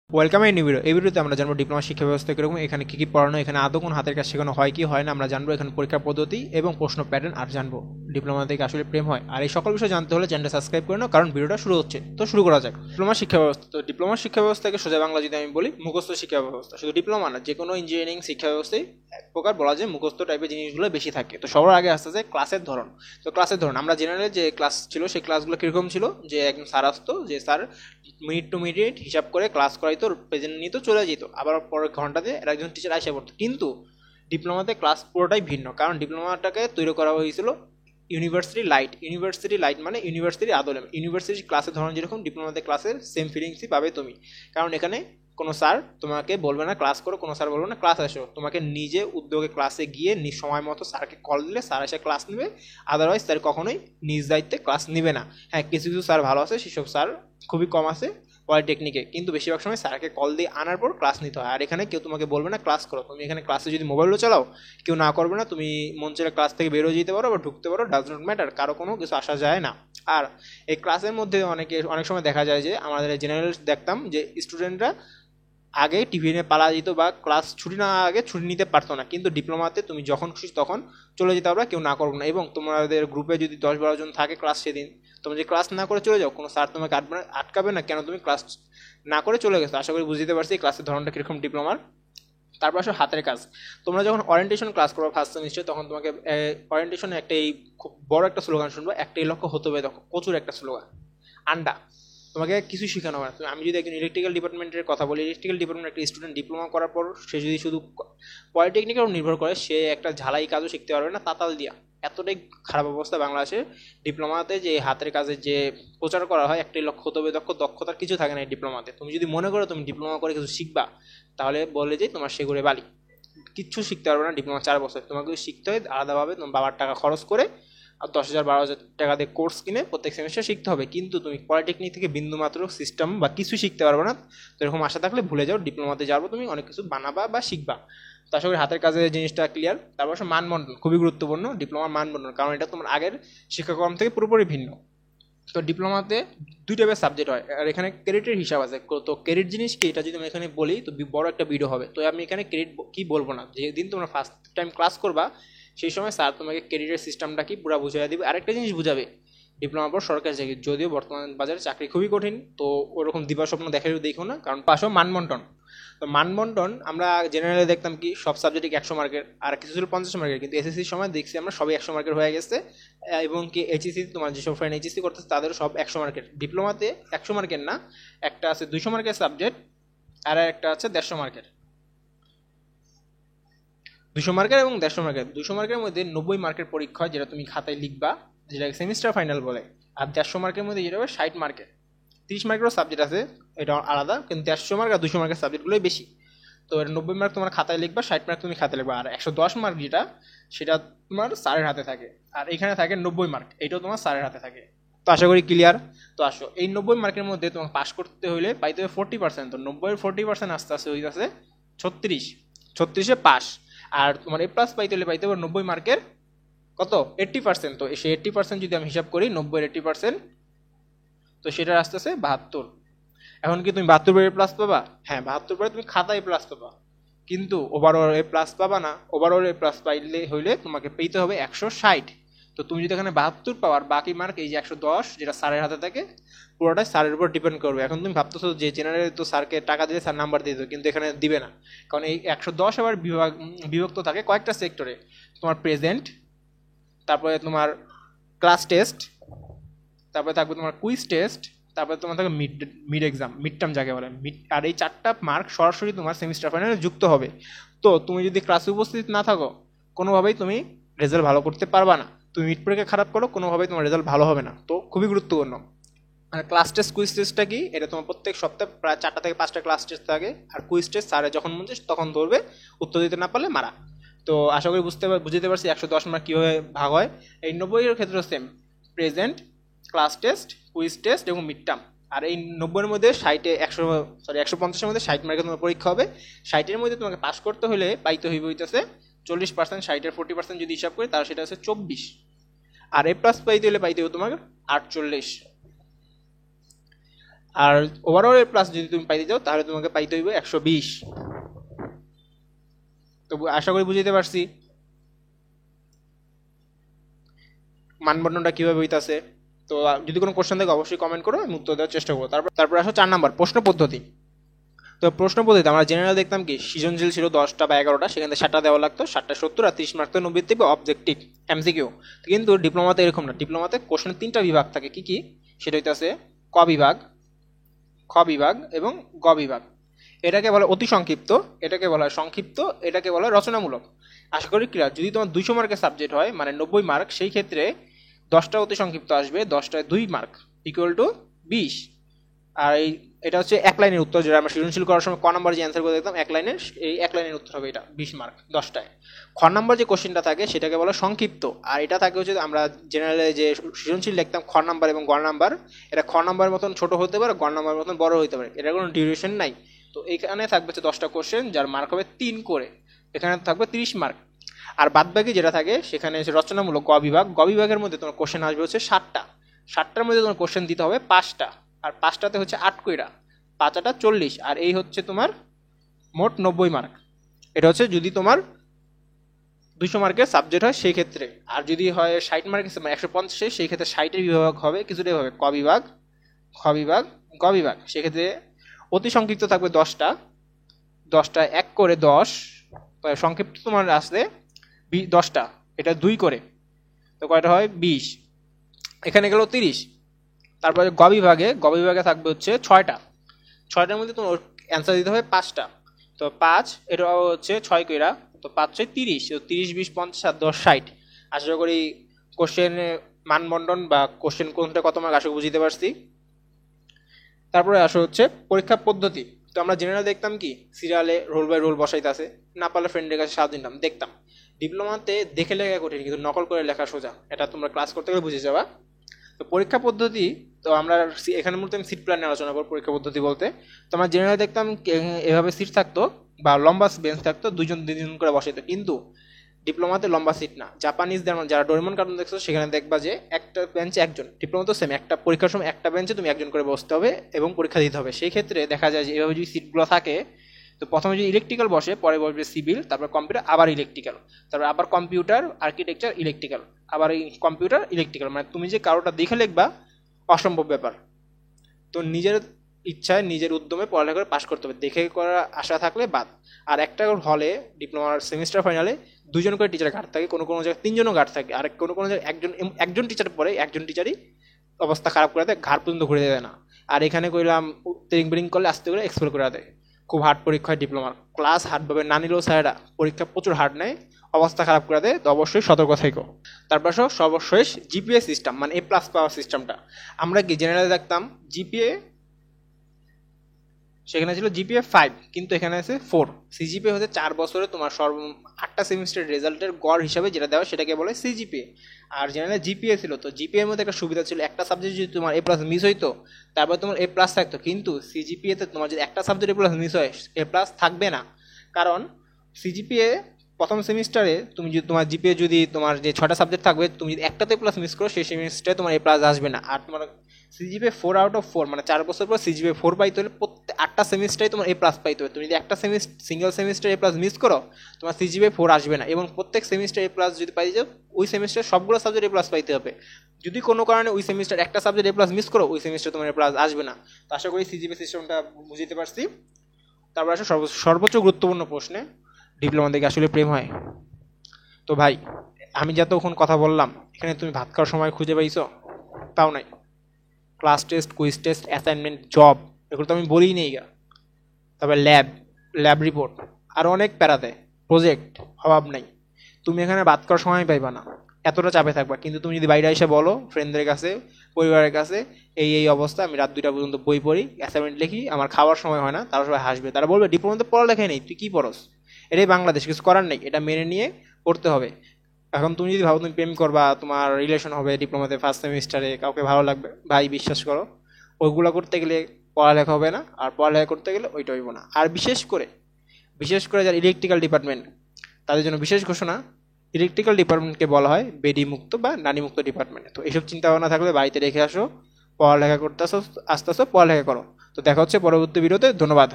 Welcome এই new video. এই ভিডিওতে আমরা জানবো ডিপ্লোমা শিক্ষা ব্যবস্থা কিরকম, এখানে কি কি পড়ানো, এখানে আদৌ কোন হাতের কাজ শেখানো হয় কি হয় না আমরা জানবো, এখানে পরীক্ষার পদ্ধতি এবং প্রশ্ন প্যাটার্ন আর জানবো ডিপ্লোমা থেকে আসলে প্রেম হয়। আর এই সকল বিষয় জানতে হলে চ্যানেলটা সাবস্ক্রাইব করে নাও, কারণ ভিডিওটা শুরু হচ্ছে। তো শুরু করা যাক। ডিপ্লোমা শিক্ষা ব্যবস্থা। তো ডিপ্লোমা শিক্ষা ব্যবস্থাকে সোজা বাংলা যদি আমি বলি, মুখস্থ শিক্ষা ব্যবস্থা। শুধু ডিপ্লোমা না, যে কোনো ইঞ্জিনিয়ারিং শিক্ষা ব্যবস্থায় এক প্রকার বলা যায় মুখস্থ টাইপের জিনিসগুলো বেশি থাকে। তো সবার আগে আসতে যায় ক্লাসের ধরন। তো ক্লাসের ধরন আমরা জেনারেল যে ক্লাস ছিল সেই ক্লাসগুলো কিরকম ছিল, যে একজন স্যার আসতো, যে স্যার মিনিট টু মিনিট হিসাব করে ক্লাস করাইতো, প্রেজেন্ট নিত, চলে যেত, আবার পরের ঘন্টাতে একজন টিচার আইসা পড়তো। কিন্তু ডিপ্লোমাতে ক্লাস পুরোটাই ভিন্ন, কারণ ডিপ্লোমাটাকে তৈরি করা হয়েছিল ইউনিভার্সিটি লাইট। ইউনিভার্সিটি লাইট মানে ইউনিভার্সিটির আদলে। ইউনিভার্সিটি ক্লাসের ধরন যেরকম, ডিপ্লোমাতে ক্লাসের সেম ফিলিংসই পাবে তুমি। কারণ এখানে কোনো স্যার তোমাকে বলবে না ক্লাস করো, কোনো স্যার বলবে না ক্লাস আসো, তোমাকে নিজে উদ্যোগে ক্লাসে গিয়ে সময় মতো স্যারকে কল দিলে স্যার এসে ক্লাস নেবে। আদারওয়াইজ স্যার কখনোই নিজ দায়িত্বে ক্লাস নেবে না। হ্যাঁ, কিছু কিছু স্যার ভালো আছে, সেসব স্যার খুবই কম আছে পলিটেকনিকে, কিন্তু বেশিরভাগ সময় স্যারকে কল দিয়ে আনার পর ক্লাস নিতে হয়। আর এখানে কেউ তোমাকে বলবে না ক্লাস করো। তুমি এখানে ক্লাসে যদি মোবাইলও চালাও, কেউ না করবে না, তুমি মন চাইলে ক্লাস থেকে বেরোয় যেতে পারো বা ঢুকতে পারো, ডাজ নট ম্যাটার, কারো কোনো কিছু আসা যায় না। আর এই ক্লাসের মধ্যে অনেক সময় দেখা যায় যে আমাদের জেনারেল দেখতাম যে স্টুডেন্টরা আগে টিফিনে পালা যেত বা ক্লাস ছুটি না আগে ছুটি নিতে পারতো না, কিন্তু ডিপ্লোমাতে তুমি যখন খুশি তখন চলে যেতে পারবে, কেউ না করবে না। এবং তোমাদের গ্রুপে যদি 10-12 জন থাকে ক্লাস, সেদিন তুমি যদি ক্লাস না করে চলে যাও, কোনো স্যার তোমাকে আটকাবে না, কেন তুমি ক্লাস না করে চলে গেছো। আশা করি বুঝতে পারছি ক্লাসের ধরনটা কীরকম ডিপ্লোমার। তারপর আসো হাতের কাজ। তোমরা যখন ওরিয়েন্টেশন ক্লাস করো ফার্স্ট সেমিস্টারে, তখন তোমাকে ওরিয়েন্টেশনে একটাই খুব বড় একটা স্লোগান শুনবো, একটাই লক্ষ্য হতে হবে, তখন প্রচুর একটা স্লোগান, আন্ডা। তোমাকে কিছু শেখানো হয় না। আমি যদি একজন ইলেকট্রিক্যাল ডিপার্টমেন্টের কথা বলি, ইলেকট্রিক্যাল ডিপার্টমেন্টের একটা স্টুডেন্ট ডিপ্লোমা করার পর সে যদি শুধু পলিটেকনিকের উপর নির্ভর করে, সে একটা ঝালাই কাজও শিখতে পারবে না তাতাল দিয়া। এতটাই খারাপ অবস্থা বাংলাদেশে ডিপ্লোমাতে, যে হাতের কাজে যে প্রচার করা হয় একটাই লক্ষ্য হতে হবে, দক্ষতার কিছু থাকে না এই ডিপ্লোমাতে। তুমি যদি মনে করো তুমি ডিপ্লোমা করে কিছু শিখবা, তাহলে বলে যে তোমার সেগুড়ে বালি, কিচ্ছু শিখতে পারবে না। ডিপ্লোমা 4 বছর তোমাকে শিখতে হয় আলাদাভাবে, তোমার বাবার টাকা খরচ করে আর 10,000-12,000 টাকা দিয়ে কোর্স কিনে প্রত্যেক সেমিস্টার শিখতে হবে। কিন্তু তুমি পলিটেকনিক থেকে বিন্দুমাত্র সিস্টেম বা কিছু শিখতে পারবে না। তো এরকম আশা থাকলে ভুলে যাও, ডিপ্লোমাতে যাবো তুমি অনেক কিছু বানাবা বা শিখবা। তো আশা করি হাতের কাজের জিনিসটা ক্লিয়ার। তারপর মানবন্টন খুবই গুরুত্বপূর্ণ, ডিপ্লোমার মানবন্টন, কারণ এটা তোমার আগের শিক্ষাক্রম থেকে পুরোপুরি ভিন্ন। তো ডিপ্লোমাতে 2 টাইপের সাবজেক্ট হয়, আর এখানে ক্রেডিটের হিসাব আছে। তো ক্রেডিট জিনিস কি, এটা যদি আমি এখানে বলি তো বড় একটা ভিডিও হবে। তো আমি এখানে ক্রেডিট কি বলবো না, যেদিন তোমরা ফার্স্ট টাইম ক্লাস করবা সেই সময় স্যার তোমাকে ক্রেডিটের সিস্টেমটা কি পুরো বুঝিয়ে দিবে। আরেকটা জিনিস বুঝাবে, ডিপ্লোমার পর সরকারি চাকরি, যদিও বর্তমান বাজারে চাকরি খুবই কঠিন, তো ওরকম দিবা স্বপ্ন দেখাও দেখো না। কারণ পাশো মানবন্টন। তো মানবন্টন আমরা জেনারেলে দেখতাম কি সব সাবজেক্টে 100 মার্কের, আর কিছু ছিল 50 মার্কের, কিন্তু এসএসসির সময় দেখছি আমরা সবই 100 মার্কের হয়ে গেছে। এবং কি এইচএসসি, তোমার যেসব ফ্রেন্ড এইচএসসি করতেছে তাদেরও সব 100 মার্কের। ডিপ্লোমাতে 100 মার্কের না, একটা আছে 200 মার্কের সাবজেক্ট, আর একটা আছে 150 মার্কের। 200 মার্কের এবং 150 মার্কের। 200 মার্কের মধ্যে 90 মার্কের পরীক্ষা হয়, যেটা তুমি খাতায় লিখবা, যেটাকে সেমিস্টার ফাইনাল বলে। আর 150 মার্কের মধ্যে যেটা হবে 60 মার্কের। 30 মার্কেরও সাবজেক্ট আছে, এটা আলাদা, কিন্তু 150 মার্ক আর 200 মার্কের সাবজেক্টগুলোই বেশি। তো এটা 90 মার্ক তোমার খাতায় লিখবা, 60 মার্ক তুমি খাতায় লিখবা। আর 110 মার্ক যেটা, সেটা তোমার স্যারের হাতে থাকে। আর এখানে থাকে 90 মার্ক, এটাও তোমার স্যারের হাতে থাকে। তো আশা করি ক্লিয়ার। তো আসো, এই 90 মার্কের মধ্যে তোমাকে পাস করতে হলে পাইতে হবে 40%। তো 90-40% আস্তে আস্তে হয়ে যাচ্ছে 36, 36-এ পাস। আর তোমার A+ পাইতে হবে 90 মার্কের কত, 80%। তো সেই 80% যদি আমি হিসাব করি, 90-80%, তো সেটা আসতে আসে 72। এখন কি তুমি 72 পরে A+ পাবা? হ্যাঁ, 72 পরে তুমি খাতায় A+ পাবা, কিন্তু ওভারঅল A+ পাবা না। ওভারঅল A+ পাইলে হইলে তোমাকে পেতে হবে 160। তো তুমি যদি এখানে 72 পাওয়ার বাকি মার্ক এই যে 110, যেটা স্যারের হাতে থাকে, পুরোটাই স্যারের উপর ডিপেন্ড করবে। এখন তুমি ভাবতেছো যে জেনারেল তো স্যারকে টাকা দিলে স্যার নাম্বার দিয়ে দেবে, কিন্তু এখানে দিবে না, কারণ এই 110 আবার বিভক্ত থাকে কয়েকটা সেক্টরে। তোমার প্রেজেন্ট, তারপরে তোমার ক্লাস টেস্ট, তারপরে থাকবে তোমার কুইজ টেস্ট, তারপরে তোমার থাকবে mid mid exam, mid term যাকে বলে মিড। আর এই 4টা মার্ক সরাসরি তোমার সেমিস্টার ফাইনালে যুক্ত হবে। তো তুমি যদি ক্লাসে উপস্থিত না থাকো, কোনোভাবেই তুমি রেজাল্ট ভালো করতে পারবা না। তুমি মিড পরীক্ষা খারাপ করো, কোনোভাবেই তোমার রেজাল্ট ভালো হবে না। তো খুবই গুরুত্বপূর্ণ। আর ক্লাস টেস্ট কুইজ টেস্টটা কি, এটা তোমার প্রত্যেক সপ্তাহে প্রায় 4টা থেকে 5টা ক্লাস টেস্ট থাকে। আর কুইজ টেস্ট স্যারে যখন মন চায় তখন ধরবে, উত্তর দিতে না পারলে মারা। তো আশা করি বুঝতে পারছি 110 মার্ক কীভাবে ভাগ হয়। এই 90-এর ক্ষেত্রে same, present, class test, quiz test এবং মিড টার্ম। আর এই 90-এর মধ্যে 150-এর মধ্যে 60 মার্কের তোমার পরীক্ষা হবে। 60-এর মধ্যে তোমাকে পাস করতে হলে পাইতে হইতেছে 40%। 60-এর 40% যদি হিসাব করি তাহলে সেটা হচ্ছে 24। আর A+ পাইতে হলে পাইতে হবে তোমাকে 48। আর ওভারঅল এ প্লাস যদি তুমি পাইতে চাও তাহলে তোমাকে পাইতে হইবে 120। তো আশা করি বুঝতে পারছি মানবন্ধনটা কিভাবে হইতাছে। তো যদি কোনো কোশ্চেন থাকে অবশ্যই কমেন্ট করো, আমি উত্তর দেওয়ার চেষ্টা করবো। তারপর আসো 4 নাম্বার প্রশ্ন পদ্ধতি। তো প্রশ্ন পদ্ধতিতে আমরা জেনারেল দেখতাম কি সৃজনশীল ছিল 10টা বা 11টা, সেখান থেকে 7টা দেওয়া লাগতো, 7টা 70 আর 30 মার্ক তো 90 থেকে অবজেক্টিভ এমসিকিউ। কিন্তু ডিপ্লোমাতে এরকম না, ডিপ্লোমাতে কোশ্চেনের 3টা বিভাগ থাকে। কি কি? সেটা হইতাছে ক বিভাগ, খ বিভাগ এবং গ বিভাগ। এটাকে বলে অতি সংক্ষিপ্ত, এটাকে বলা হয় সংক্ষিপ্ত, এটাকে বলা হয় রচনামূলক। আশা করি ক্লিয়ার। যদি তোমার 200 মার্কের সাবজেক্ট হয় মানে 90 মার্ক, সেই ক্ষেত্রে 10টা অতি সংক্ষিপ্ত আসবে, 10টায় 2 মার্ক ইকুয়াল টু 20। আর এটা হচ্ছে এক লাইনের উত্তর, যেটা আমরা সৃজনশীল করার সময় ক নাম্বার যে অ্যান্সার করে দেখতাম এক লাইনের, এই এক লাইনের উত্তর হবে এটা 20 মার্ক 10টায়। খ নাম্বার যে কোশ্চেনটা থাকে সেটাকে বলে সংক্ষিপ্ত, আর এটা থাকে হচ্ছে আমরা জেনারেলে যে সৃজনশীল লিখতাম খ নাম্বার এবং গ নাম্বার, এটা খ নাম্বারের মতন ছোট হতে পারে, গ নাম্বারের মতন বড় হতে পারে, এটার কোনো ডিউরেশন নাই। তো এখানে থাকবে হচ্ছে 10টা কোশ্চেন, যার মার্ক হবে 3 করে, এখানে থাকবে 30 মার্ক। আর বাদবাকি যেটা থাকে সেখানে হচ্ছে রচনামূলক গ বিভাগ, গ বিভাগের মধ্যে তোমার কোশ্চেন আসবে হচ্ছে 7টা, 7টার মধ্যে তোমার কোশ্চেন দিতে হবে 5টা, আর 5টাতে হচ্ছে 8 কইরা, 5টা 40, আর এই হচ্ছে তোমার মোট 90 মার্ক। এটা হচ্ছে যদি তোমার 200 মার্কের সাবজেক্ট হয় সেই ক্ষেত্রে। আর যদি হয় 60 মার্কের মানে 150, সেই ক্ষেত্রে 60-এর বিভাগ হবে কিছুটাই হবে ক বিভাগ, খ বিভাগ, গ বিভাগ। সেক্ষেত্রে অতি সংক্ষিপ্ত থাকবে 10টা, 10টা 1 করে 10, সংক্ষিপ্ত তোমার আসলে 10টা, এটা 2 করে, তো কয়টা হয় 20, এখানে গেল 30। তারপরে গ বিভাগে, গ বিভাগে থাকবে হচ্ছে 6টা, 6টার মধ্যে তোমার অ্যান্সার দিতে হবে 5টা, তো 5 এটাও হচ্ছে 6 কইরা, তো 5 6 30, তো 30 20 50 আর 10 60। আশা করি কোশ্চেন মানবন্ধন বা কোশ্চেন কোনটা কত মার্ক আশা বুঝতে পারছি। তারপরে আসা হচ্ছে পরীক্ষা পদ্ধতি। তো আমরা জেনারেল দেখতাম কি সিরিয়ালে রোল বাই রোল বসাইতেছে, না পারলে ফ্রেন্ডের কাছে সাহায্য নিতাম, দেখতাম। ডিপ্লোমাতে দেখে লেখা কঠিন, কিন্তু নকল করে লেখা সোজা, এটা তোমরা ক্লাস করতে গেলে বুঝে যাবা। তো পরীক্ষা পদ্ধতি, তো আমরা এখানে মূলত আমি সিট প্ল্যান নিয়ে আলোচনা করবো। পরীক্ষা পদ্ধতি বলতে তো আমরা জেনারেল দেখতাম এভাবে সিট থাকতো বা লম্বা বেঞ্চ থাকতো, 2জন 2জন করে বসাইতো। কিন্তু ডিপ্লোমাতে লম্বা সিট না, জাপানিজ যারা ডোরেমন কার্টুন দেখছো সেখানে দেখবা যে একটা বেঞ্চে একজন, ডিপ্লোমাতেও সেম, একটা পরীক্ষার সময় একটা বেঞ্চে তুমি একজন করে বসতে হবে এবং পরীক্ষা দিতে হবে। সেই ক্ষেত্রে দেখা যায় যে এভাবে যদি সিটগুলো থাকে, তো প্রথমে যদি ইলেকট্রিক্যাল বসে, পরে বসবে সিভিল, তারপর কম্পিউটার, আবার ইলেকট্রিক্যাল, তারপর আবার কম্পিউটার আর্কিটেকচার ইলেকট্রিক্যাল, আবার এই কম্পিউটার ইলেকট্রিক্যাল। মানে তুমি যে কারোটা দেখে লিখবা অসম্ভব ব্যাপার। তো নিজের ইচ্ছায় নিজের উদ্যমে পড়ালেখা করে পাশ করতে হবে, দেখে করার আশা থাকলে বাদ। আর একটা হলে ডিপ্লোমার সেমিস্টার ফাইনালে 2জন করে টিচার গার্ড থাকে, কোনো কোনো জায়গায় 3জনও গার্ড থাকে, আর কোনো কোনো জায়গায় একজন টিচার পড়ে, একজন টিচারই অবস্থা খারাপ করে দেয়, ঘাড় পর্যন্ত ঘুরে দেয় না। আর এখানে কইলাম ট্রেনিং ব্রিং করলে আস্তে করে এক্সপ্লোর করে দেয়। খুব হার্ড পরীক্ষা হয় ডিপ্লোমার, ক্লাস হার্ডভাবে না নিলেও স্যারেরা পরীক্ষা প্রচুর হার্ড নেয়, অবস্থা খারাপ করে দেয়। তো অবশ্যই সতর্ক থেকো। তারপর সর্বশেষ জিপিএ সিস্টেম, মানে এ প্লাস পাওয়ার সিস্টেমটা। আমরা কি জেনারেলে দেখতাম জিপিএ, সেখানে ছিল জিপিএ 5, কিন্তু এখানে আছে 4। সিজিপিএ হচ্ছে 4 বছরে তোমার 8টা সেমিস্টার রেজাল্টের গড় হিসাবে যেটা দেওয়া সেটাকে বলে সিজিপিএ। আর জেনারেল জিপিএ ছিল, তো জিপিএর মধ্যে একটা সুবিধা ছিল, একটা সাবজেক্ট যদি তোমার এ প্লাস মিস হইতো তারপর তোমার এ প্লাস থাকতো। কিন্তু সিজিপিএতে তোমার যদি একটা সাবজেক্ট এ প্লাস মিস হয়, এ প্লাস থাকবে না। কারণ সিজিপিএ প্রথম সেমিস্টারে তুমি যদি তোমার জিপিএ যদি তোমার যে 6টা সাবজেক্ট থাকবে, তুমি যদি একটাতে প্লাস মিস করো সেই সেমিস্টারে তোমার এ প্লাস আসবে না। আর তোমার সিজিপিএ 4/4, মানে 4 বছর পর সিজিপিএ 4 পাইতে হলে প্রত্যেক 8টা সেমিস্টারে তোমার এ প্লাস পাইতে হবে। তুমি যদি একটা সিঙ্গেল সেমিস্টার এ প্লাস মিস করো, তোমার সিজিপিএ 4 আসবে না। এবং প্রত্যেক সেমিস্টার এ প্লাস যদি পাই যাও, ওই সেমিস্টার সবগুলো সাবজেক্ট এ প্লাস পাইতে হবে। যদি কোনো কারণে ওই সেমিস্টার একটা সাবজেক্ট এ প্লাস মিস করো, ওই সেমিস্টার তোমার এ প্লাস আসবে না। তো আশা করি সিজিপিএ সিস্টেমটা বুঝতে পারছি। তারপর আসে সর্বোচ্চ গুরুত্বপূর্ণ প্রশ্নে, ডিপ্লোমা থেকে আসলে প্রেম হয়? তো ভাই, আমি যতক্ষণ কথা বললাম এখানে তুমি ভাত খাওয়ার সময় খুঁজে পাইছো? তাও নাই। Class test, quiz test, assignment, job, এগুলো তো আমি বলিই নেই গা। তবে ল্যাব রিপোর্ট, আরও অনেক প্যারা দেয়, প্রজেক্ট, অভাব নাই। তুমি এখানে ভাত করার সময় পাইবা না, এতটা চাপে থাকবা। কিন্তু তুমি যদি বাইরে এসে বলো ফ্রেন্ডদের কাছে, পরিবারের কাছে, এই অবস্থা, আমি রাত 2টা পর্যন্ত বই পড়ি, অ্যাসাইনমেন্ট লিখি, আমার খাওয়ার সময় হয় না, তারা সবাই হাসবে। তারা বলবে ডিপ্লোমাতে পড়ালেখাই নেই, তুই কী পড়স? এটাই বাংলাদেশ, কিছু করার নেই, এটা মেনে নিয়ে পড়তে হবে। এখন তুমি যদি ভাবো তুমি প্রেম করবা, তোমার রিলেশন হবে ডিপ্লোমাতে ফার্স্ট সেমিস্টারে, কাউকে ভালো লাগবে, ভাই বিশ্বাস করো ওইগুলো করতে গেলে পড়ালেখা হবে না, আর পড়ালেখা করতে গেলে ওইটা হইব না। আর বিশেষ করে যারা ইলেকট্রিক্যাল ডিপার্টমেন্ট, তাদের জন্য বিশেষ ঘোষণা, ইলেকট্রিক্যাল ডিপার্টমেন্টকে বলা হয় বেডি মুক্ত বা নারী মুক্ত ডিপার্টমেন্ট। তো এইসব চিন্তা ভাবনা থাকলে বাড়িতে রেখে আসো, পড়ালেখা করতে আসতেছো পড়ালেখা করো। তো দেখা হচ্ছে পরবর্তী ভিডিওতে, ধন্যবাদ।